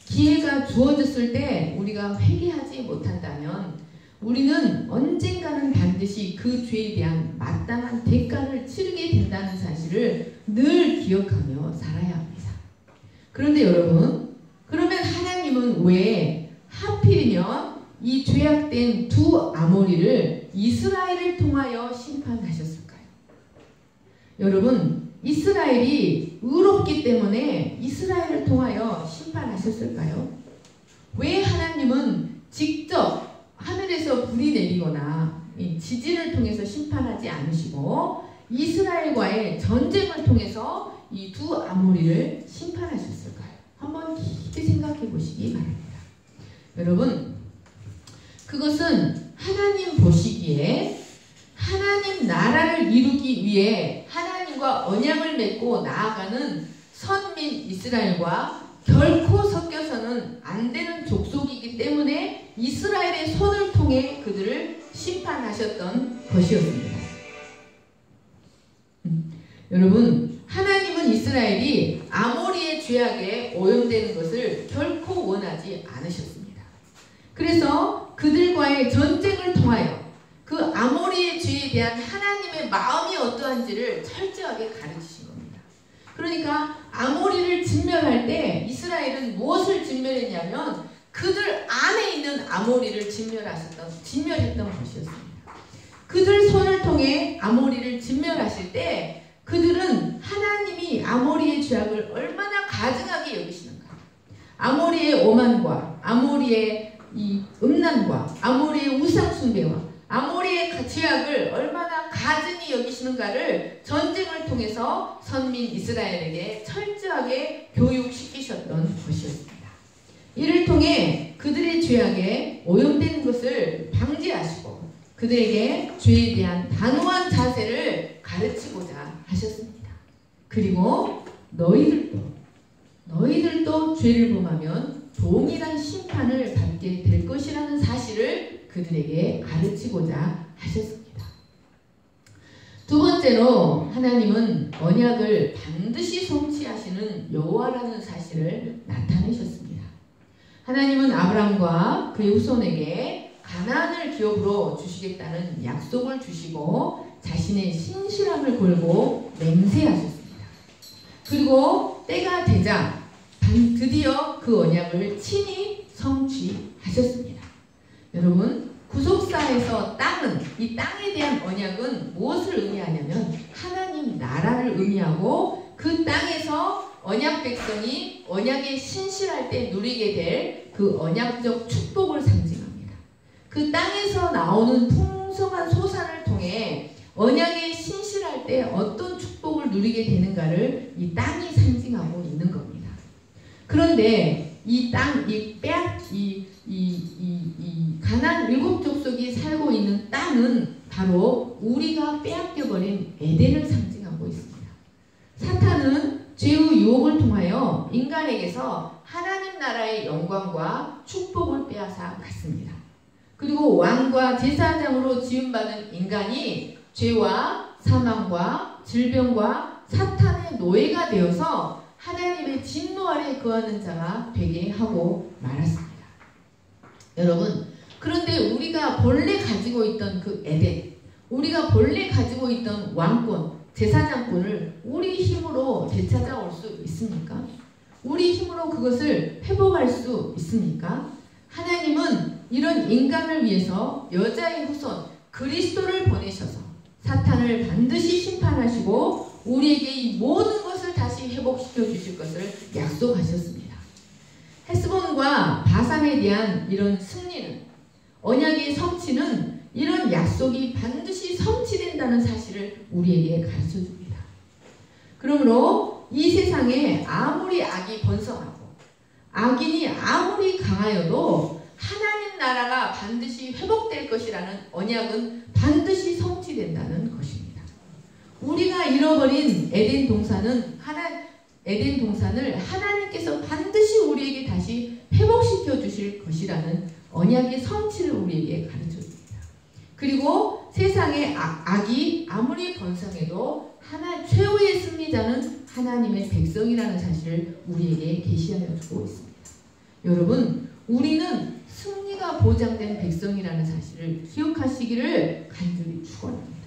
기회가 주어졌을 때 우리가 회개하지 못한다면 우리는 언젠가는 반드시 그 죄에 대한 마땅한 대가를 치르게 된다는 사실을 늘 기억하며 살아야 합니다. 그런데 여러분, 그러면 하나님은 왜 하필이면 이 죄악된 두 아모리를 이스라엘을 통하여 심판하셨을까요? 여러분, 이스라엘이 의롭기 때문에 이스라엘을 통하여 심판하셨을까요? 왜 하나님은 직접 하늘에서 불이 내리거나 지진을 통해서 심판하지 않으시고 이스라엘과의 전쟁을 통해서 이 두 아모리를 심판하셨을까요? 한번 깊이 생각해 보시기 바랍니다. 여러분, 그것은 하나님 보시기에 하나님 나라를 이루기 위해 하나님과 언약을 맺고 나아가는 선민 이스라엘과 결코 섞여서는 안 되는 족속이기 때문에 이스라엘의 손을 통해 그들을 심판하셨던 것이었습니다. 여러분, 하나님은 이스라엘이 아모리의 죄악에 오염되는 것을 결코 원하지 않으셨습니다. 그래서 그들과의 전쟁을 통하여 그 아모리의 죄에 대한 하나님의 마음이 어떠한지를 철저하게 가르치신 겁니다. 그러니까 아모리를 진멸할 때 이스라엘은 무엇을 진멸했냐면 그들 안에 있는 아모리를 진멸했던 것이었습니다. 그들 손을 통해 아모리를 진멸하실 때 그들은 하나님이 아모리의 죄악을 얼마나 가증하게 여기시는가, 아모리의 오만과 아모리의 이 음란과 아모리의 우상숭배와 아모리의 죄악을 얼마나 가증히 여기시는가를 전쟁을 통해서 선민 이스라엘에게 철저하게 교육시키셨던 것이었습니다. 이를 통해 그들의 죄악에 오염되는 것을 방지하시고 그들에게 죄에 대한 단호한 자세를 가르치고자 하셨습니다. 그리고 너희들도 죄를 범하면 동일한 심판을 받게 될 것이라는 사실을 그들에게 가르치고자 하셨습니다. 두 번째로 하나님은 언약을 반드시 성취하시는 여호와라는 사실을 나타내셨습니다. 하나님은 아브라함과 그의 후손에게 가나안을 기업으로 주시겠다는 약속을 주시고 자신의 신실함을 걸고 맹세하셨습니다. 그리고 때가 되자 드디어 그 언약을 친히 성취하셨습니다. 여러분, 구속사에서 이 땅에 대한 언약은 무엇을 의미하냐면 하나님 나라를 의미하고 그 땅에서 언약 백성이 언약에 신실할 때 누리게 될 그 언약적 축복을 상징합니다. 그 땅에서 나오는 풍성한 소산을 통해 언약에 신실할 때 어떤 축복을 누리게 되는가를 이 땅이 상징하고 있는 겁니다. 그런데 이 땅, 가나안 일곱 족속이 살고 있는 땅은 바로 우리가 빼앗겨버린 에덴을 상징하고 있습니다. 사탄은 죄의 유혹을 통하여 인간에게서 하나님 나라의 영광과 축복을 빼앗아 갔습니다. 그리고 왕과 제사장으로 지음받은 인간이 죄와 사망과 질병과 사탄의 노예가 되어서 하나님의 진노 아래 거하는 자가 되게 하고 말았습니다. 여러분, 그런데 우리가 본래 가지고 있던 그 에덴, 우리가 본래 가지고 있던 왕권, 제사장권을 우리 힘으로 되찾아올 수 있습니까? 우리 힘으로 그것을 회복할 수 있습니까? 하나님은 이런 인간을 위해서 여자의 후손 그리스도를 보내셔서 사탄을 반드시 심판하시고 우리에게 이 모든 것을 다시 회복시켜 주실 것을 약속하셨습니다. 헤스본과 바산에 대한 이런 승리는, 언약의 성취는 이런 약속이 반드시 성취된다는 사실을 우리에게 가르쳐 줍니다. 그러므로 이 세상에 아무리 악이 번성하고 악인이 아무리 강하여도 하나님 나라가 반드시 회복될 것이라는 언약은 반드시 성취된다는 것입니다. 우리가 잃어버린 에덴 동산을 하나님께서 반드시 우리에게 다시 회복시켜 주실 것이라는 언약의 성취를 우리에게 가르쳐 줍니다. 그리고 세상에 악이 아무리 번성해도 최후의 승리자는 하나님의 백성이라는 사실을 우리에게 계시하여 주고 있습니다. 여러분, 우리는 승리가 보장된 백성이라는 사실을 기억하시기를 간절히 축원합니다.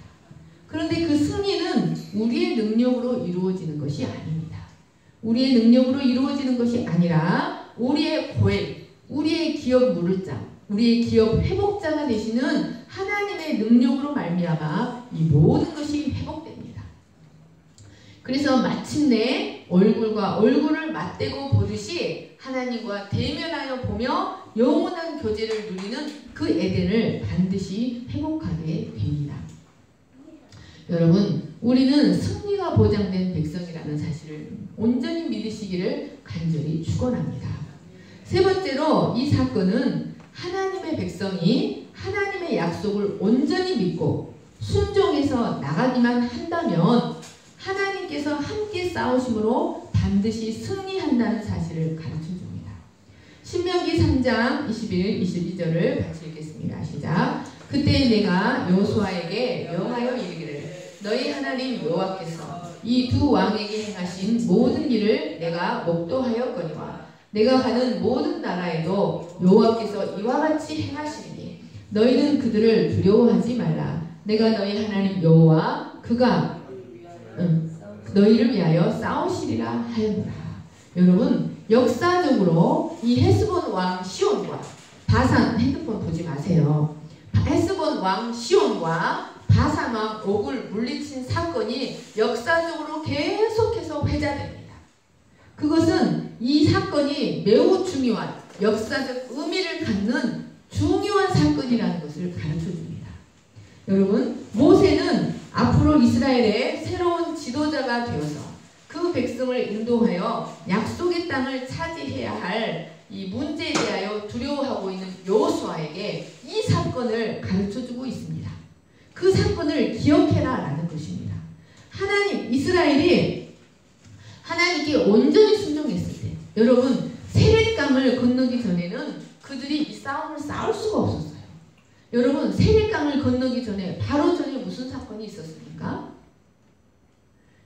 그런데 그 승리는 우리의 능력으로 이루어지는 것이 아닙니다. 우리의 능력으로 이루어지는 것이 아니라 우리의 고엘, 우리의 기업 무를장, 우리의 기업 회복자가 되시는 하나님의 능력으로 말미암아 이 모든 것이 회복됩니다. 그래서 마침내 얼굴과 얼굴을 맞대고 보듯이 하나님과 대면하여 보며 영원한 교제를 누리는 그 에덴을 반드시 회복하게 됩니다. 여러분, 우리는 승리가 보장된 백성이라는 사실을 온전히 믿으시기를 간절히 축원합니다. 세 번째로 이 사건은 하나님의 백성이 하나님의 약속을 온전히 믿고 순종해서 나가기만 한다면 하나님께서 함께 싸우심으로 반드시 승리한다는 사실을 가르쳐 줍니다. 신명기 3장 21, 22절을 같이 읽겠습니다. 시작. 그때 내가 여호수아에게 명하여 이르기를 너희 하나님 여호와께서 이 두 왕에게 행하신 모든 일을 내가 목도하였거니와 내가 가는 모든 나라에도 여호와께서 이와 같이 행하시리니 너희는 그들을 두려워하지 말라. 내가 너희 하나님 여호와 그가 너희를 위하여 싸우시리라 하였노라. 여러분, 역사적으로 이 헤스본 왕 시온과 바산, 핸드폰 보지 마세요. 헤스본 왕 시온과 바산 왕 옥을 물리친 사건이 역사적으로 계속해서 회자됩니다. 그것은 이 사건이 매우 중요한 역사적 의미를 갖는 중요한 사건이라는 것을 가르쳐 줍니다. 여러분, 모세는 앞으로 이스라엘의 새로운 지도자가 되어서 그 백성을 인도하여 약속의 땅을 차지해야 할 이 문제에 대하여 두려워하고 있는 여호수아에게 이 사건을 가르쳐 주고 있습니다. 그 사건을 기억해라 라는 것입니다. 이스라엘이 하나님께 온전히 순종했을 때, 여러분, 세렛강을 건너기 전에는 그들이 이 싸움을 싸울 수가 없었어요. 여러분, 세렛강을 건너기 전에, 바로 전에 무슨 사건이 있었습니까?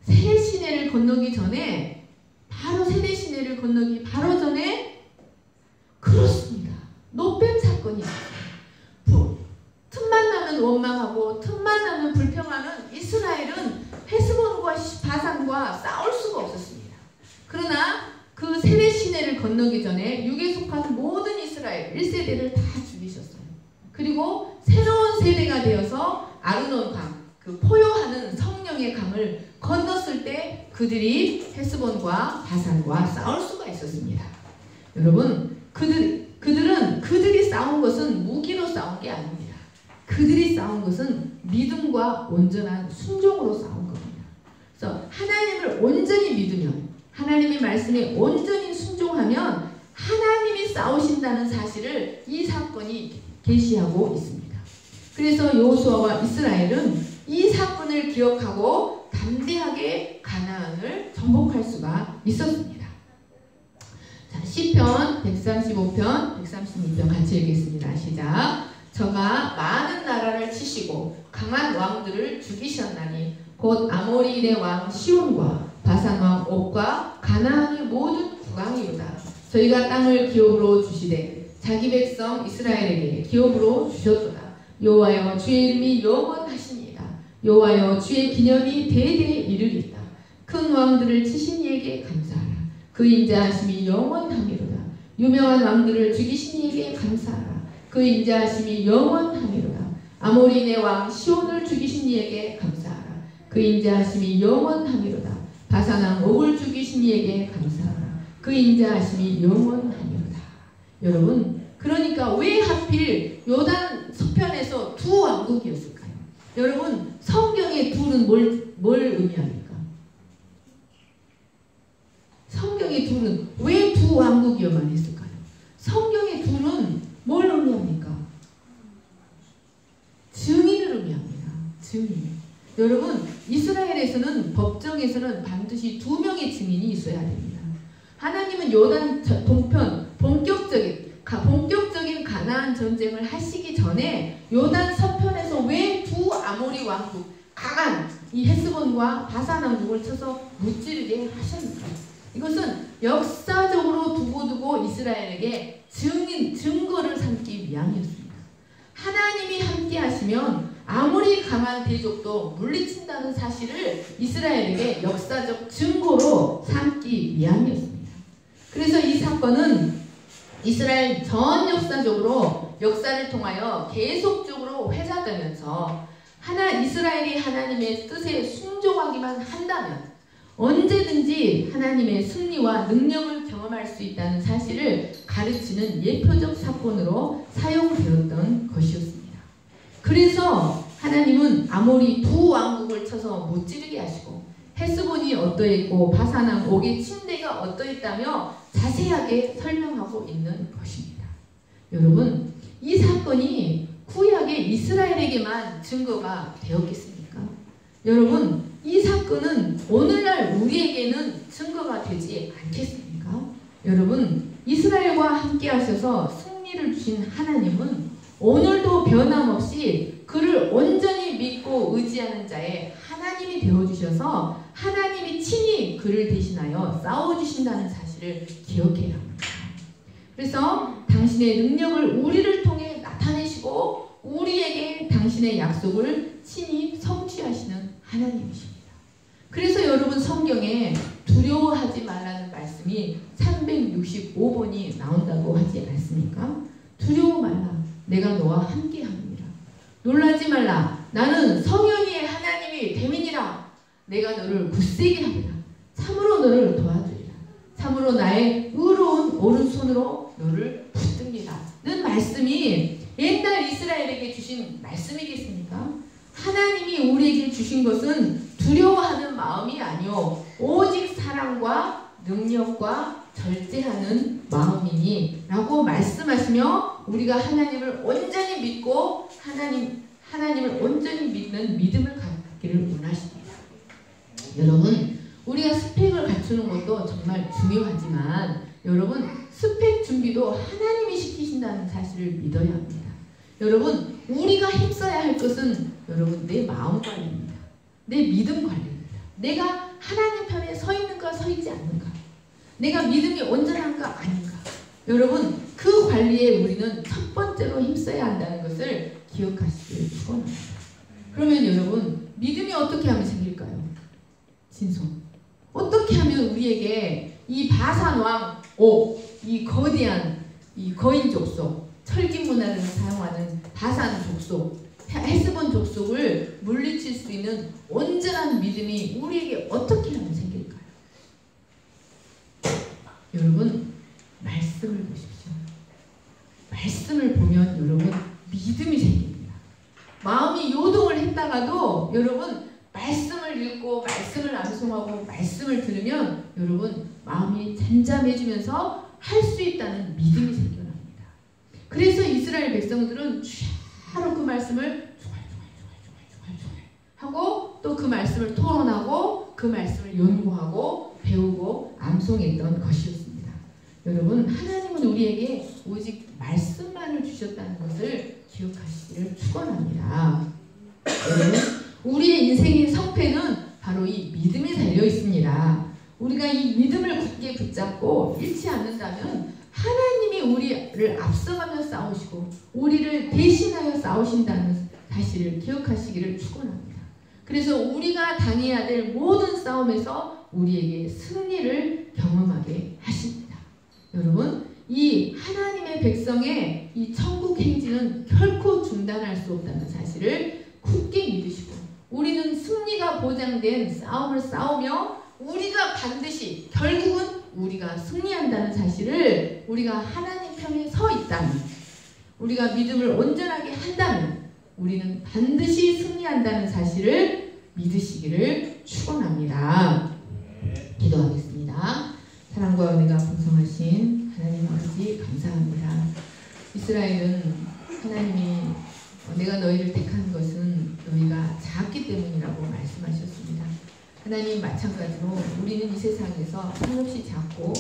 세례시내를 건너기 전에, 세례시내를 건너기 바로 전에, 그렇습니다. 노뱀 사건이 있었어요. 틈만 나면 원망하고 틈만 나면 불평하는 이스라엘은 헤스본과 바산과 싸울 수가 없었습니다. 그러나 그 세례시내를 건너기 전에 육에 속한 모든 이스라엘 1세대를 다 죽이셨어요. 그리고 새로운 세대가 되어서 아르논 강, 그 포효하는 성령의 강을 건넜을 때 그들이 헤스본과 바산과 싸울 수가 있었습니다. 여러분, 그들이 싸운 것은 무기로 싸운 게 아닙니다. 그들이 싸운 것은 믿음과 온전한 순종으로 싸운 겁니다. 그래서 하나님을 온전히 믿으면, 하나님의 말씀에 온전히 순종하면 하나님이 싸우신다는 사실을 이 사건이 계시하고 있습니다. 그래서 여호수아와 이스라엘은 이 사건을 기억하고 담대하게 가나안을 정복할 수가 있었습니다. 자, 시편 135편, 132편 같이 읽겠습니다. 시작. 저가 많은 나라를 치시고 강한 왕들을 죽이셨나니 곧 아모리의 왕 시온과 바산 왕 옥과 가나안의 모든 국왕이로다. 저희가 땅을 기업으로 주시되 자기 백성 이스라엘에게 기업으로 주셨도다. 여호와여 주의 이름이 영원하시니이다. 여호와여 주의 기념이 대대에 이르리이다. 큰 왕들을 치신 이에게 감사하라. 그 인자하심이 영원하미로다. 유명한 왕들을 죽이신 이에게 감사하라. 그 인자하심이 영원하미로다. 아모리의 왕 시온을 죽이신 이에게 감사하라. 그 인자하심이 영원하미로다. 바산 왕 옥을 죽이신 이에게 감사하라. 그 인자하심이 영원하미로다. 여러분, 그러니까 왜 하필 요단 서편에서 두 왕국이었을까요? 여러분, 성경의 둘은 뭘 의미합니까? 성경의 둘은 왜 두 왕국이어만 했을까요? 성경의 둘은 뭘 의미합니까? 증인을 의미합니다. 증인. 여러분, 이스라엘에서는 법정에서는 반드시 두 명의 증인이 있어야 됩니다. 하나님은 요단 동편 본격적인 가나안 전쟁을 하시기 전에 요단 서편에서 왜 두 아모리 왕국 강한 이 헤스본과 바산 왕국을 쳐서 무찌르게 하셨습니까? 이것은 역사적으로 두고두고 이스라엘에게 증거를 삼기 위함이었습니다. 하나님이 함께 하시면 아무리 강한 대적도 물리친다는 사실을 이스라엘에게 역사적 증거로 삼기 위함이었습니다. 그래서 이 사건은 이스라엘 전 역사를 통하여 계속적으로 회자되면서 이스라엘이 하나님의 뜻에 순종하기만 한다면 언제든지 하나님의 승리와 능력을 경험할 수 있다는 사실을 가르치는 예표적 사건으로 사용되었던 것이었습니다. 그래서 하나님은 아모리 두 왕국을 쳐서 무찌르게 하시고 헤스본이 어떠했고 바산왕 옥의 침대가 어떠했다며 자세하게 설명하고 있는 것입니다. 여러분, 이 사건이 구약의 이스라엘에게만 증거가 되었겠습니까? 여러분, 이 사건은 오늘날 우리에게는 증거가 되지 않겠습니까? 여러분, 이스라엘과 함께 하셔서 승리를 주신 하나님은 오늘도 변함없이 그를 온전히 믿고 의지하는 자의 하나님이 되어주셔서 하나님이 친히 그를 대신하여 싸워주신다는 사실을 기억해야 합니다. 그래서 당신의 능력을 우리를 통해 나타내시고 우리에게 당신의 약속을 친히 성취하시는 하나님이십니다. 그래서 여러분, 성경에 두려워하지 말라는 말씀이 365번이 나온다고 하지 않습니까? 두려워 말라. 내가 너와 함께 합니다. 놀라지 말라. 나는 성현이의 하나님이 됨이니라. 내가 너를 굳세게 합니다. 참으로 너를 도와주리라. 참으로 나의 의로운 오른손으로 너를 붙듭니다. 는 말씀이 옛날 이스라엘에게 주신 말씀이겠습니까? 하나님이 우리에게 주신 것은 두려워하는 마음이 아니요 오직 사랑과 능력과 절제하는 마음이니 라고 말씀하시며 우리가 하나님을 온전히 믿고 하나님을 온전히 믿는 믿음을 갖기를 원하십니다. 여러분, 우리가 스펙을 갖추는 것도 정말 중요하지만 여러분, 스펙 준비도 하나님이 시키신다는 사실을 믿어야 합니다. 여러분, 우리가 힘써야 할 것은 여러분 내 마음 관리입니다. 내 믿음 관리입니다. 내가 하나님 편에 서 있는가 서 있지 않는가, 내가 믿음이 온전한가 아닌가, 여러분 그 관리에 우리는 첫 번째로 힘써야 한다는 것을 기억하시길 축원합니다. 그러면 여러분, 믿음이 어떻게 하면 생길까요? 진성. 어떻게 하면 우리에게 이 바산 왕 옥, 이 거대한 이 거인 족속, 철기 문화를 사용하는 바산 족속, 헤스본 족속을 물리칠 수 있는 온전한 믿음이 우리에게 어떻게 하면 생길까요? 여러분, 말씀을 보십시오. 말씀을 보면 여러분 믿음이 생깁니다. 마음이 요동을 했다가도 여러분 말씀을 읽고 말씀을 암송하고 말씀을 들으면 여러분 마음이 잠잠해지면서 할 수 있다는 믿음이 생겨납니다. 그래서 이스라엘 백성들은 주야 하루 그 말씀을 하고 또 그 말씀을 토론하고 그 말씀을 연구하고 배우고 암송했던 것이었습니다. 여러분, 하나님은 우리에게 오직 말씀만을 주셨다는 것을 기억하시기를 축원합니다. 여러분, 우리의 인생의 성패는 바로 이 믿음에 달려 있습니다. 우리가 이 믿음을 굳게 붙잡고 잃지 않는다면 하나님이 우리를 앞서가며 싸우시고 우리를 대신하여 싸우신다는 사실을 기억하시기를 축원합니다. 그래서 우리가 당해야 될 모든 싸움에서 우리에게 승리를 경험하게 하십니다. 여러분, 이 하나님의 백성의 이 천국 행진은 결코 중단할 수 없다는 사실을 굳게 믿으시고 우리는 승리가 보장된 싸움을 싸우며 우리가 반드시 결국은 우리가 승리한다는 사실을 우리가 하나님 편에 서 있다면 우리가 믿음을 온전하게 한다면 우리는 반드시 승리한다는 사실을 믿으시기를 축원합니다. 기도하겠습니다. 사랑과 은혜가 풍성하신 하나님 아버지 감사합니다. 이스라엘은 하나님이 내가 너희를 택한 것은 너희가 작기 때문이라고 말씀하셨습니다. 하나님 마찬가지로 우리는 이 세상에서 한없이 작고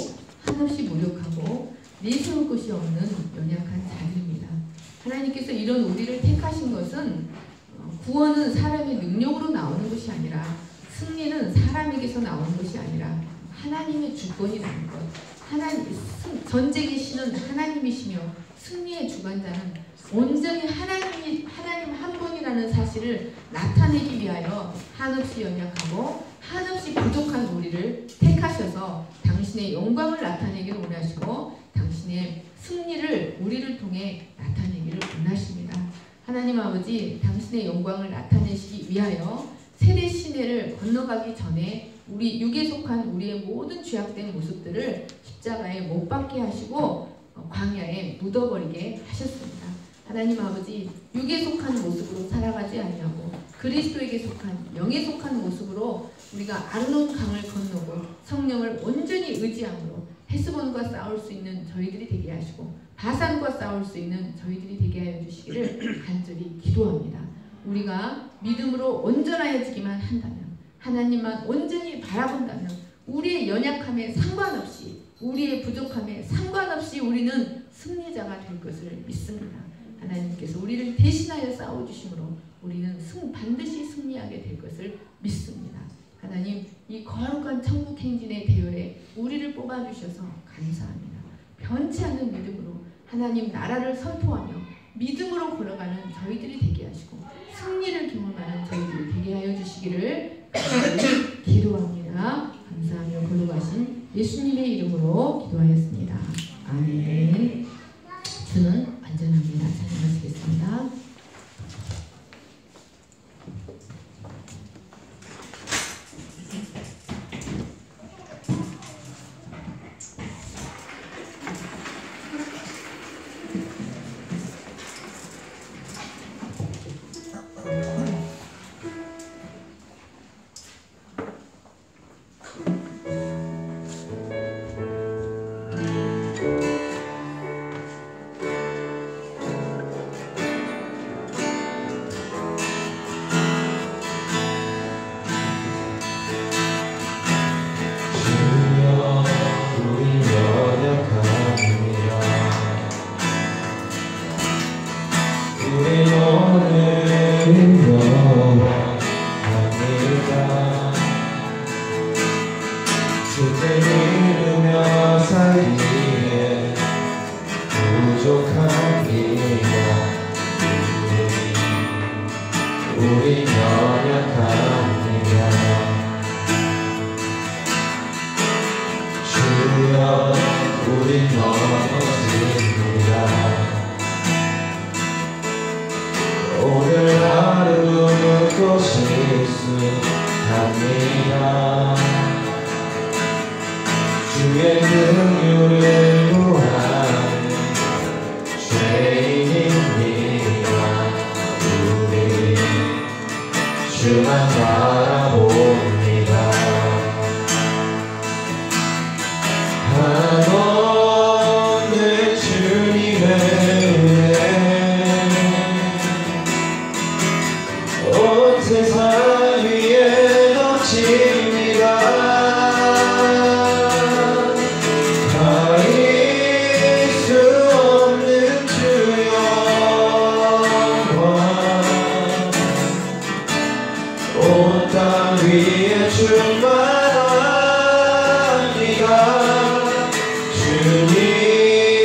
한없이 무력하고 내세울 것이 없는 연약한 자들입니다. 하나님께서 이런 우리를 택하신 것은 구원은 사람의 능력으로 나오는 것이 아니라 승리는 사람에게서 나오는 것이 아니라 하나님의 주권이라는 것. 전쟁의 신은 하나님이시며 승리의 주관자는 온전히 하나님 한 분이라는 사실을 나타내기 위하여 한없이 연약하고 한없이 부족한 우리를 택하셔서 당신의 영광을 나타내기를 원하시고 당신의 승리를 우리를 통해 나타내기를 원하십니다. 하나님 아버지, 당신의 영광을 나타내시기 위하여 세대 시대를 건너가기 전에 우리 육에 속한 우리의 모든 죄악된 모습들을 십자가에 못 박게 하시고 광야에 묻어버리게 하셨습니다. 하나님 아버지, 육에 속한 모습으로 살아가지 아니하고 그리스도에게 속한 영에 속한 모습으로 우리가 아르논 강을 건너고 성령을 온전히 의지함으로 헤스본과 싸울 수 있는 저희들이 되게 하시고 바산과 싸울 수 있는 저희들이 되게 하여 주시기를 간절히 기도합니다. 우리가 믿음으로 온전하여지기만 한다면, 하나님만 온전히 바라본다면 우리의 연약함에 상관없이, 우리의 부족함에 상관없이 우리는 승리자가 될 것을 믿습니다. 하나님께서 우리를 대신하여 싸워주심으로 우리는 반드시 승리하게 될 것을 믿습니다. 하나님, 이 거룩한 천국 행진의 대열에 우리를 뽑아주셔서 감사합니다. 변치 않는 믿음으로 하나님 나라를 선포하며 믿음으로 걸어가는 저희들이 되게 하시고 승리를 경험하는 저희들이 되게 하여 주시기를 기도합니다. 감사하며 걸어가신 예수님의 이름으로 기도하였습니다. 아멘. 주는 완전합니다. 찬양하시겠습니다.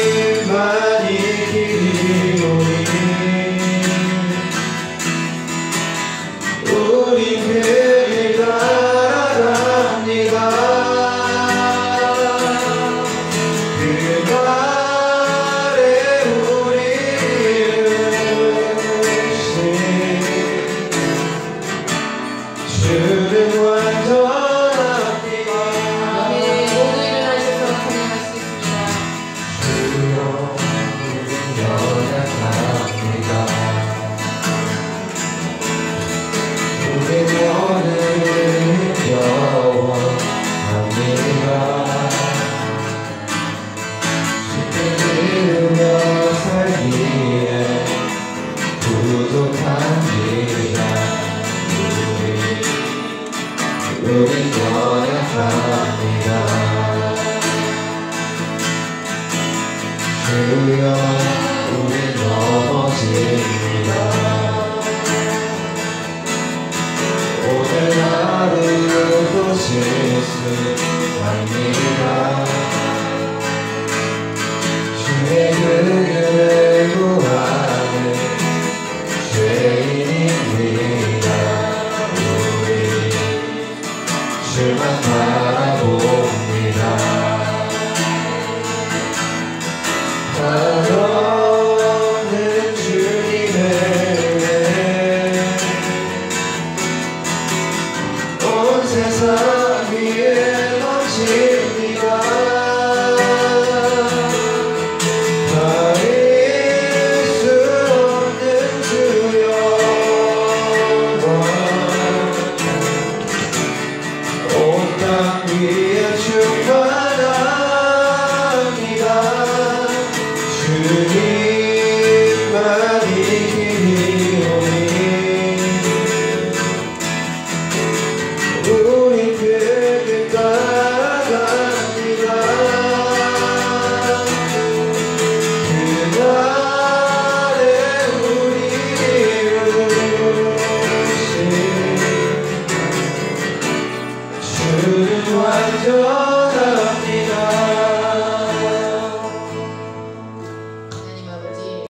주님만이 길이오니 우리 길 따라갑니다. 그날에 우리를 주는 완전합니다. 모두 일어나셔서 찬양할 수 있습니다. 주여 우린 연약합니다. 우린 너를 힘겨워합니다. 쉽게 들으며 살기에 부족합니다. 우린 연약합니다. 주여 우린 넘어집니다. 오늘 하루도 실수합니다. 주의